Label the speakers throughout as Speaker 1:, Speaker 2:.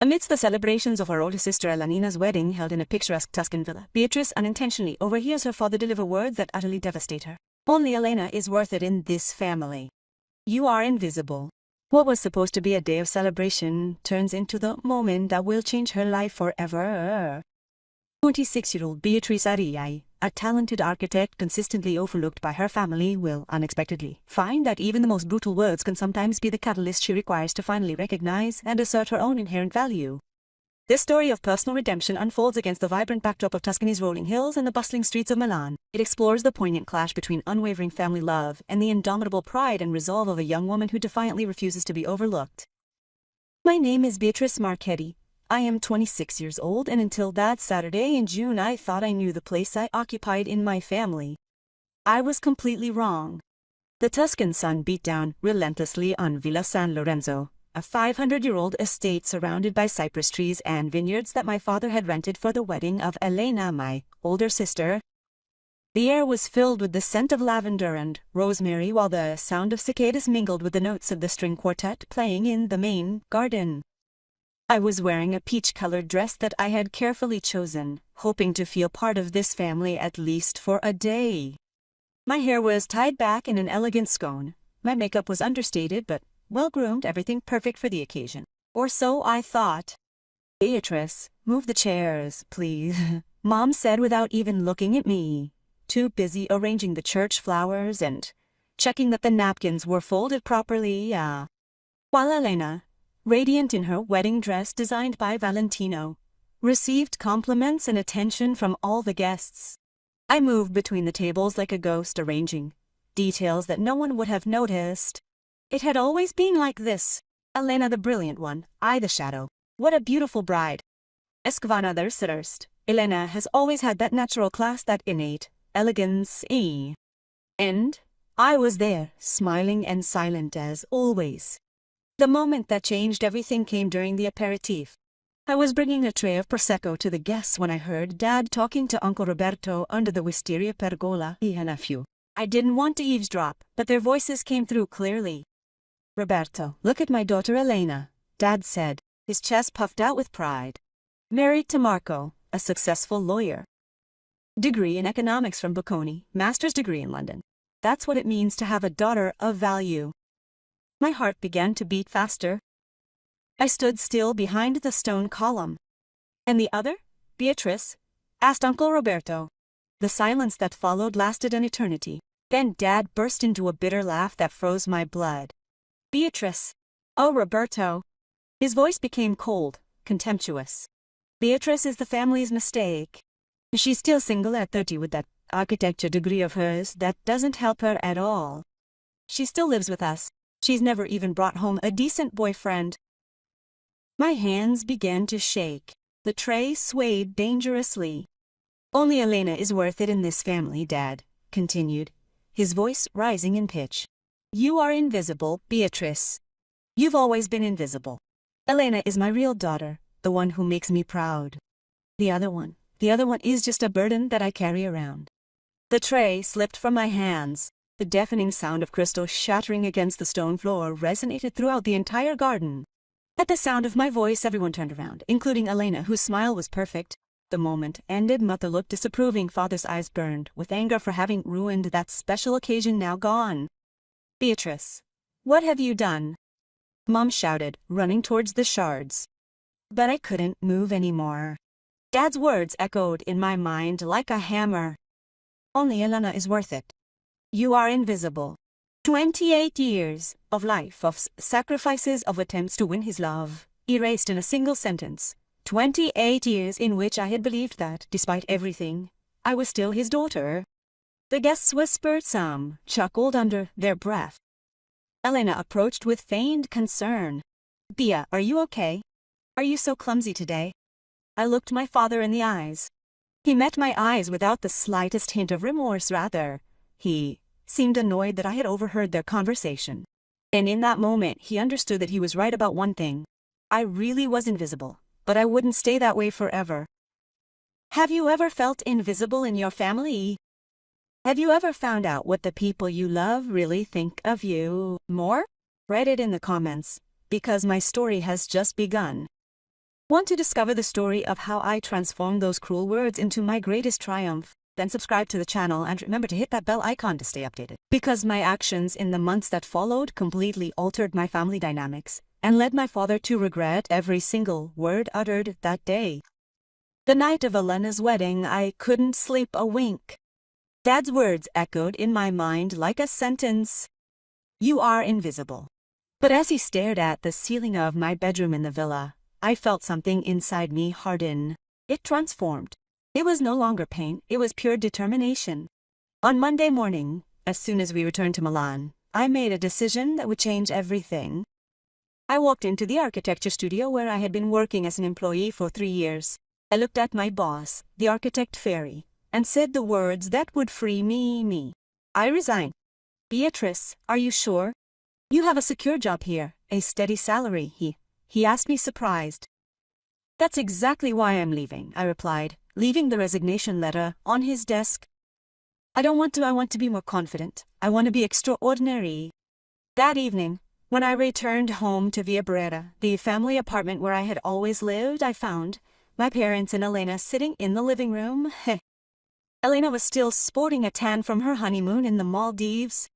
Speaker 1: Amidst the celebrations of her older sister Elanina's wedding held in a picturesque Tuscan villa, Beatrice unintentionally overhears her father deliver words that utterly devastate her. Only Elena is worth it in this family. You are invisible. What was supposed to be a day of celebration turns into the moment that will change her life forever. 26-year-old Beatrice Ariai, a talented architect consistently overlooked by her family, will unexpectedly find that even the most brutal words can sometimes be the catalyst she requires to finally recognize and assert her own inherent value. This story of personal redemption unfolds against the vibrant backdrop of Tuscany's rolling hills and the bustling streets of Milan. It explores the poignant clash between unwavering family love and the indomitable pride and resolve of a young woman who defiantly refuses to be overlooked. My name is Beatrice Marchetti. I am 26 years old, and until that Saturday in June I thought I knew the place I occupied in my family. I was completely wrong. The Tuscan sun beat down relentlessly on Villa San Lorenzo, a 500-year-old estate surrounded by cypress trees and vineyards that my father had rented for the wedding of Elena, my older sister. The air was filled with the scent of lavender and rosemary, while the sound of cicadas mingled with the notes of the string quartet playing in the main garden. I was wearing a peach-colored dress that I had carefully chosen, hoping to feel part of this family at least for a day. My hair was tied back in an elegant scone. My makeup was understated but well-groomed, everything perfect for the occasion. Or so I thought. Beatrice, move the chairs, please, Mom said without even looking at me, too busy arranging the church flowers and checking that the napkins were folded properly, while Elena, radiant in her wedding dress designed by Valentino, received compliments and attention from all the guests. I moved between the tables like a ghost, arranging details that no one would have noticed. It had always been like this. Elena the brilliant one, I the shadow. What a beautiful bride. Esquivana the first. Elena has always had that natural class, that innate elegance. And I was there, smiling and silent as always. The moment that changed everything came during the aperitif. I was bringing a tray of Prosecco to the guests when I heard Dad talking to Uncle Roberto under the wisteria pergola. I didn't want to eavesdrop, but their voices came through clearly. Roberto, look at my daughter Elena, Dad said, his chest puffed out with pride. Married to Marco, a successful lawyer. Degree in economics from Bocconi, master's degree in London. That's what it means to have a daughter of value. My heart began to beat faster. I stood still behind the stone column. And the other, Beatrice? Asked Uncle Roberto. The silence that followed lasted an eternity. Then Dad burst into a bitter laugh that froze my blood. Beatrice. Oh, Roberto. His voice became cold, contemptuous. Beatrice is the family's mistake. She's still single at 30 with that architecture degree of hers that doesn't help her at all. She still lives with us. She's never even brought home a decent boyfriend. My hands began to shake. The tray swayed dangerously. Only Elena is worth it in this family, Dad continued, his voice rising in pitch. You are invisible, Beatrice. You've always been invisible. Elena is my real daughter, the one who makes me proud. The other one is just a burden that I carry around. The tray slipped from my hands. The deafening sound of crystal shattering against the stone floor resonated throughout the entire garden. At the sound of my voice, everyone turned around, including Elena, whose smile was perfect. The moment ended, Mother looked disapproving. Father's eyes burned with anger for having ruined that special occasion now gone. Beatrice, what have you done? Mom shouted, running towards the shards. But I couldn't move anymore. Dad's words echoed in my mind like a hammer. Only Elena is worth it. You are invisible. 28 years of life, of sacrifices, of attempts to win his love, erased in a single sentence. 28 years in which I had believed that, despite everything, I was still his daughter. The guests whispered, some chuckled under their breath. Elena approached with feigned concern. Bea, are you okay? Are you so clumsy today? I looked my father in the eyes. He met my eyes without the slightest hint of remorse, rather. He seemed annoyed that I had overheard their conversation. And in that moment, he understood that he was right about one thing. I really was invisible, but I wouldn't stay that way forever. Have you ever felt invisible in your family? Have you ever found out what the people you love really think of you more? Write it in the comments, because my story has just begun. Want to discover the story of how I transformed those cruel words into my greatest triumph? Then subscribe to the channel and remember to hit that bell icon to stay updated. Because my actions in the months that followed completely altered my family dynamics and led my father to regret every single word uttered that day. The night of Elena's wedding, I couldn't sleep a wink. Dad's words echoed in my mind like a sentence. You are invisible. But as he stared at the ceiling of my bedroom in the villa, I felt something inside me harden. It transformed. It was no longer pain, it was pure determination. On Monday morning, as soon as we returned to Milan, I made a decision that would change everything. I walked into the architecture studio where I had been working as an employee for 3 years. I looked at my boss, the architect fairy, and said the words that would free me. I resign. Beatrice, are you sure? You have a secure job here, a steady salary, he asked me surprised. That's exactly why I'm leaving, I replied, leaving the resignation letter on his desk. I want to be more confident. I want to be extraordinary. That evening, when I returned home to Via Beretta, the family apartment where I had always lived, I found my parents and Elena sitting in the living room. Elena was still sporting a tan from her honeymoon in the Maldives.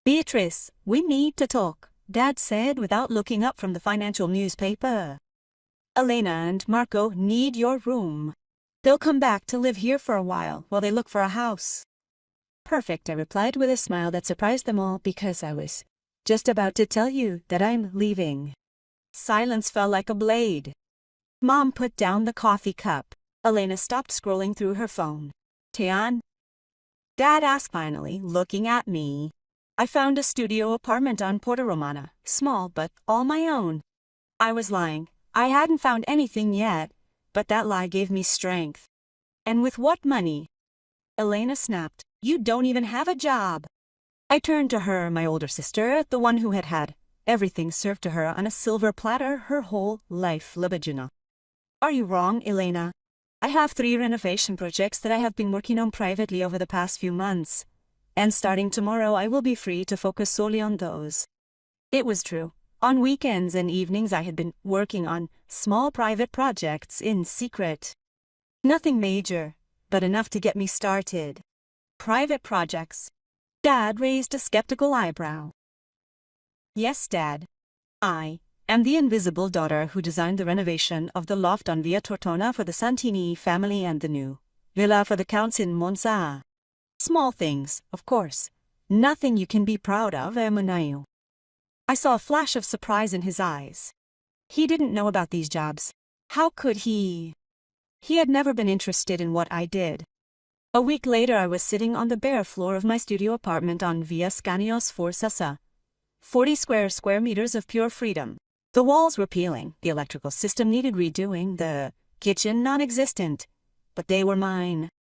Speaker 1: Beatrice, we need to talk, Dad said without looking up from the financial newspaper. Elena and Marco need your room. They'll come back to live here for a while they look for a house. Perfect, I replied with a smile that surprised them all because I was just about to tell you that I'm leaving. Silence fell like a blade. Mom put down the coffee cup. Elena stopped scrolling through her phone. Tian? Dad asked finally, looking at me. I found a studio apartment on Porta Romana, small but all my own. I was lying. I hadn't found anything yet, but that lie gave me strength. And with what money? Elena snapped. You don't even have a job. I turned to her, my older sister, the one who had had everything served to her on a silver platter her whole life, Libagina. Are you wrong, Elena? I have 3 renovation projects that I have been working on privately over the past few months. And starting tomorrow, I will be free to focus solely on those. It was true. On weekends and evenings, I had been working on small private projects in secret. Nothing major, but enough to get me started. Private projects. Dad raised a skeptical eyebrow. Yes, Dad. I am the invisible daughter who designed the renovation of the loft on Via Tortona for the Santini family and the new villa for the counts in Monza. Small things, of course. Nothing you can be proud of, Emonaio. I saw a flash of surprise in his eyes. He didn't know about these jobs. How could he? He had never been interested in what I did. A week later, I was sitting on the bare floor of my studio apartment on Via Scanios for Sessa. 40 square meters of pure freedom. The walls were peeling, the electrical system needed redoing, the kitchen non-existent. But they were mine.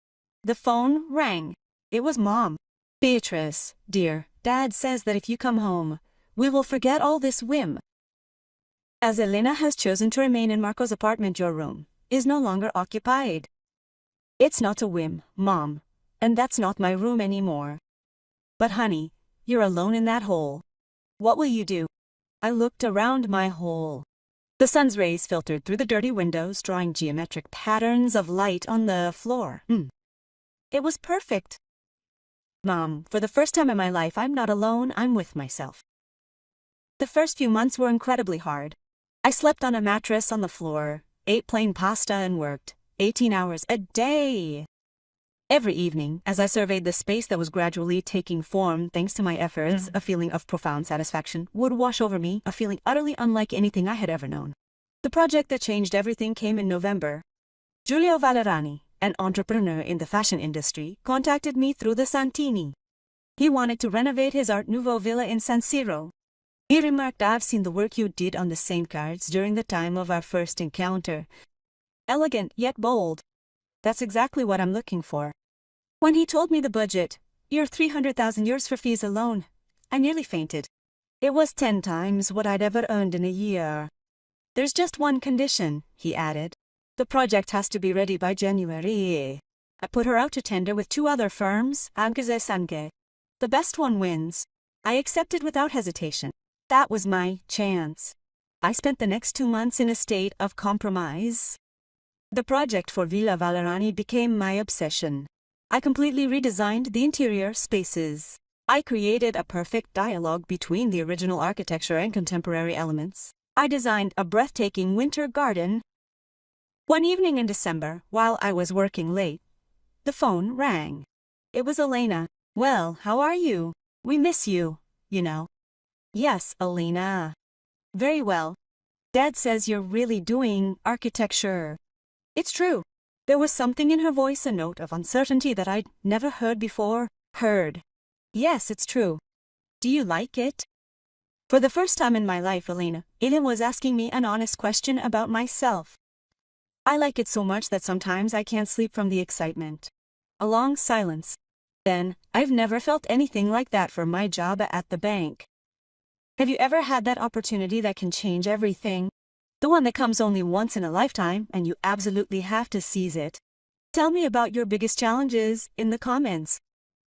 Speaker 1: The phone rang. It was Mom. Beatrice, dear, Dad says that if you come home, we will forget all this whim. As Elena has chosen to remain in Marco's apartment, your room is no longer occupied. It's not a whim, Mom, and that's not my room anymore. But honey, you're alone in that hole. What will you do? I looked around my hole. The sun's rays filtered through the dirty windows, drawing geometric patterns of light on the floor. It was perfect. Mom, for the first time in my life, I'm not alone, I'm with myself. The first few months were incredibly hard. I slept on a mattress on the floor, ate plain pasta and worked 18 hours a day. Every evening, as I surveyed the space that was gradually taking form thanks to my efforts, a feeling of profound satisfaction would wash over me, a feeling utterly unlike anything I had ever known. The project that changed everything came in November. Giulio Valerani, an entrepreneur in the fashion industry, contacted me through the Santini. He wanted to renovate his Art Nouveau villa in San Siro. He remarked, I've seen the work you did on the Saint cards during the time of our first encounter. Elegant yet bold. That's exactly what I'm looking for. When he told me the budget, your 300,000 euros for fees alone, I nearly fainted. It was 10 times what I'd ever earned in a year. There's just one condition, he added. The project has to be ready by January. I put her out to tender with 2 other firms, Angese Sange. The best one wins. I accepted without hesitation. That was my chance. I spent the next 2 months in a state of compromise. The project for Villa Valerani became my obsession. I completely redesigned the interior spaces. I created a perfect dialogue between the original architecture and contemporary elements. I designed a breathtaking winter garden. One evening in December, while I was working late, the phone rang. It was Elena. "Well, how are you? We miss you, you know." "Yes, Elena. Very well. Dad says you're really doing architecture." It's true. There was something in her voice, a note of uncertainty that I'd never heard before. Yes, it's true. Do you like it? For the first time in my life, Elena was asking me an honest question about myself. I like it so much that sometimes I can't sleep from the excitement. A long silence. Then, "I've never felt anything like that for my job at the bank." Have you ever had that opportunity that can change everything? The one that comes only once in a lifetime and you absolutely have to seize it. Tell me about your biggest challenges in the comments.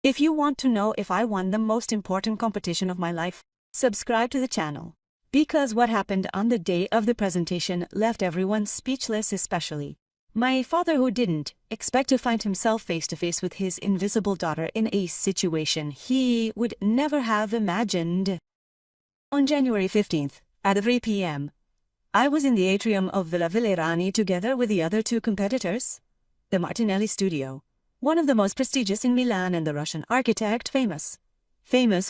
Speaker 1: If you want to know if I won the most important competition of my life, subscribe to the channel. Because what happened on the day of the presentation left everyone speechless, especially my father, who didn't expect to find himself face to face with his invisible daughter in a situation he would never have imagined. On January 15th, at 3 p.m., I was in the atrium of Villa Valerani together with the other two competitors. The Martinelli studio, one of the most prestigious in Milan, and the Russian architect famous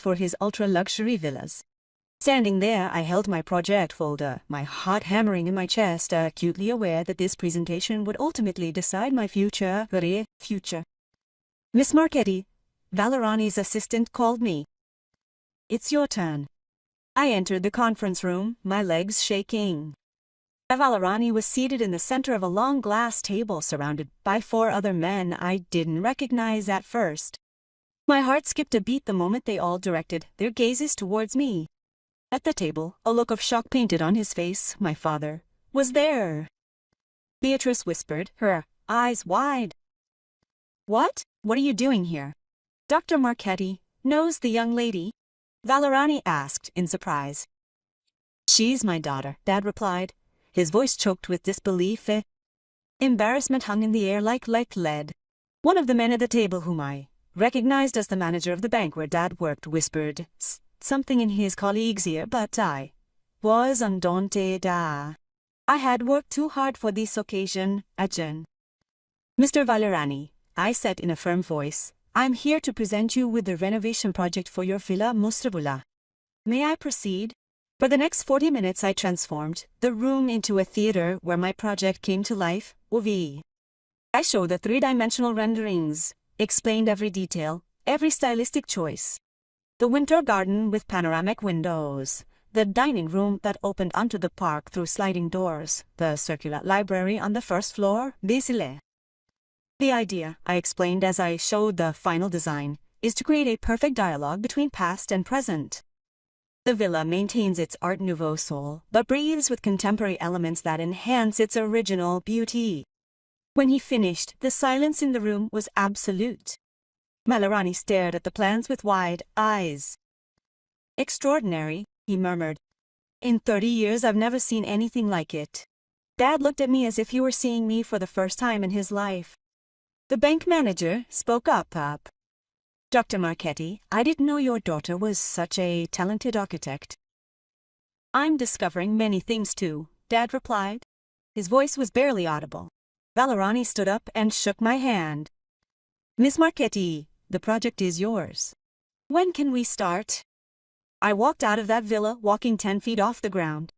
Speaker 1: for his ultra-luxury villas. Standing there, I held my project folder, my heart hammering in my chest, acutely aware that this presentation would ultimately decide my future. Miss Marchetti, Valerani's assistant, called me. "It's your turn." I entered the conference room, my legs shaking. Valerani was seated in the center of a long glass table surrounded by 4 other men I didn't recognize at first. My heart skipped a beat the moment they all directed their gazes towards me. At the table, a look of shock painted on his face. My father was there. Beatrice whispered, her eyes wide. What are you doing here?" "Dr. Marchetti knows the young lady?" Valerani asked in surprise. "She's my daughter," Dad replied, his voice choked with disbelief. Embarrassment hung in the air like lead. One of the men at the table, whom I recognized as the manager of the bank where Dad worked, whispered something in his colleague's ear, but I was undaunted. I had worked too hard for this occasion. "Mr. Valerani," I said in a firm voice, "I'm here to present you with the renovation project for your Villa Mostrabula. May I proceed?" For the next 40 minutes I transformed the room into a theater where my project came to life. I showed the 3-dimensional renderings, explained every detail, every stylistic choice. The winter garden with panoramic windows, the dining room that opened onto the park through sliding doors, the circular library on the first floor, delle. The idea, I explained as I showed the final design, is to create a perfect dialogue between past and present. The villa maintains its Art Nouveau soul, but breathes with contemporary elements that enhance its original beauty. When he finished, the silence in the room was absolute. Valerani stared at the plans with wide eyes. "Extraordinary," he murmured. "In 30 years I've never seen anything like it." Dad looked at me as if he were seeing me for the first time in his life. The bank manager spoke up. "Dr. Marchetti, I didn't know your daughter was such a talented architect." "I'm discovering many things too," Dad replied. His voice was barely audible. Valerani stood up and shook my hand. "Miss Marchetti, the project is yours. When can we start?" I walked out of that villa, walking 10 feet off the ground.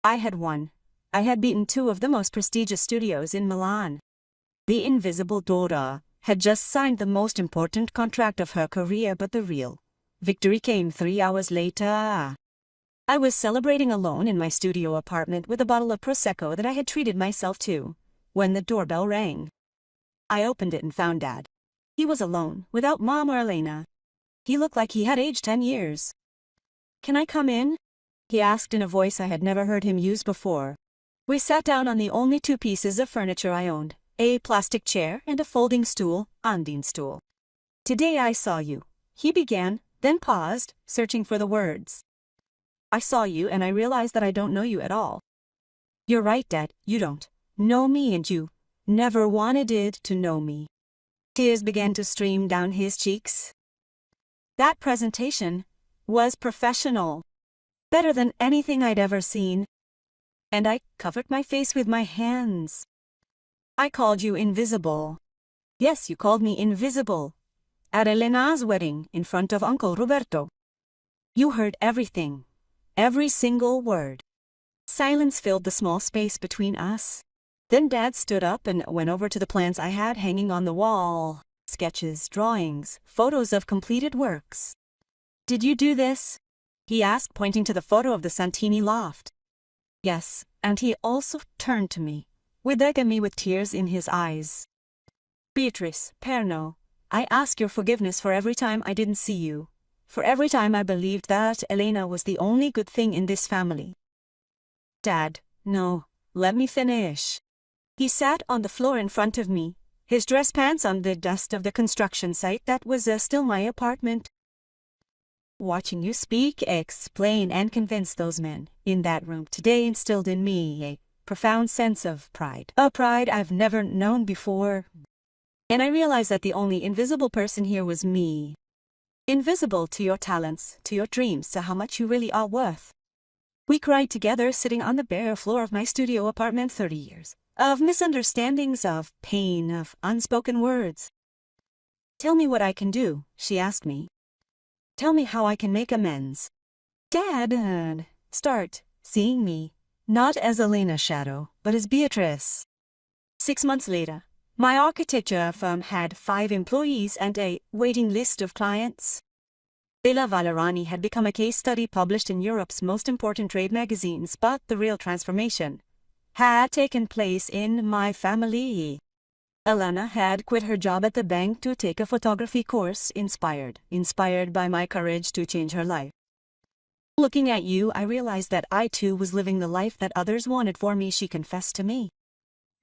Speaker 1: I had won. I had beaten 2 of the most prestigious studios in Milan. The invisible daughter had just signed the most important contract of her career, but the real victory came 3 hours later. I was celebrating alone in my studio apartment with a bottle of Prosecco that I had treated myself to, when the doorbell rang. I opened it and found Dad. He was alone, without Mom or Elena. He looked like he had aged 10 years. "Can I come in?" he asked in a voice I had never heard him use before. We sat down on the only 2 pieces of furniture I owned, a plastic chair and a folding stool, Ondine stool. "Today I saw you," he began, then paused, searching for the words. I saw you and I realized that I don't know you at all. You're right, Dad, you don't know me and you never wanted it to know me. Tears began to stream down his cheeks. That presentation was professional, better than anything I'd ever seen. And I covered my face with my hands. I called you invisible. Yes, you called me invisible. At Elena's wedding, in front of Uncle Roberto. You heard everything. Every single word. Silence filled the small space between us. Then Dad stood up and went over to the plans I had hanging on the wall. Sketches, drawings, photos of completed works. Did you do this? He asked, pointing to the photo of the Santini loft. Yes, and he also turned to me, with tears in his eyes. Beatrice, Perno, I ask your forgiveness for every time I didn't see you, for every time I believed that Elena was the only good thing in this family. Dad, no, let me finish. He sat on the floor in front of me, his dress pants on the dust of the construction site that was still my apartment. Watching you speak, explain, and convince those men in that room today instilled in me a profound sense of pride. A pride I've never known before. And I realized that the only invisible person here was me. Invisible to your talents, to your dreams, to how much you really are worth. We cried together sitting on the bare floor of my studio apartment. 30 years. Of misunderstandings, of pain, of unspoken words. Tell me what I can do, she asked me. Tell me how I can make amends. Dad, start seeing me, not as Elena's shadow, but as Beatrice. 6 months later, my architecture firm had 5 employees and a waiting list of clients. Bella Valerani had become a case study published in Europe's most important trade magazines, but the real transformation had taken place in my family. Elena had quit her job at the bank to take a photography course, inspired by my courage to change her life. Looking at you, I realized that I too was living the life that others wanted for me, she confessed to me.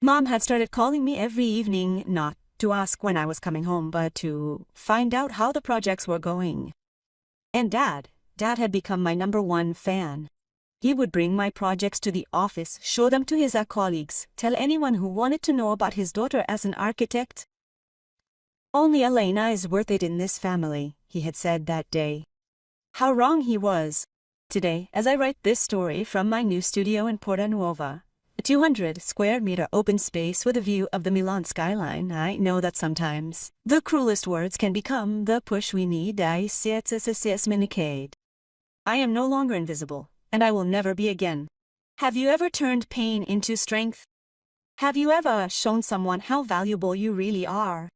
Speaker 1: Mom had started calling me every evening, not to ask when I was coming home, but to find out how the projects were going. And Dad had become my #1 fan. He would bring my projects to the office, show them to his colleagues, tell anyone who wanted to know about his daughter as an architect. Only Elena is worth it in this family, he had said that day. How wrong he was. Today, as I write this story from my new studio in Porta Nuova, a 200 square meter open space with a view of the Milan skyline, I know that sometimes the cruelest words can become the push we need. I am no longer invisible, and I will never be again. Have you ever turned pain into strength? Have you ever shown someone how valuable you really are?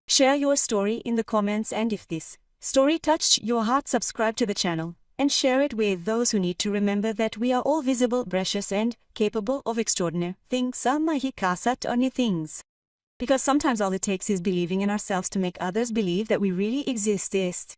Speaker 1: Share your story in the comments, and if this story touched your heart, subscribe to the channel and share it with those who need to remember that we are all visible, precious, and capable of extraordinary things. Things. Because sometimes all it takes is believing in ourselves to make others believe that we really exist.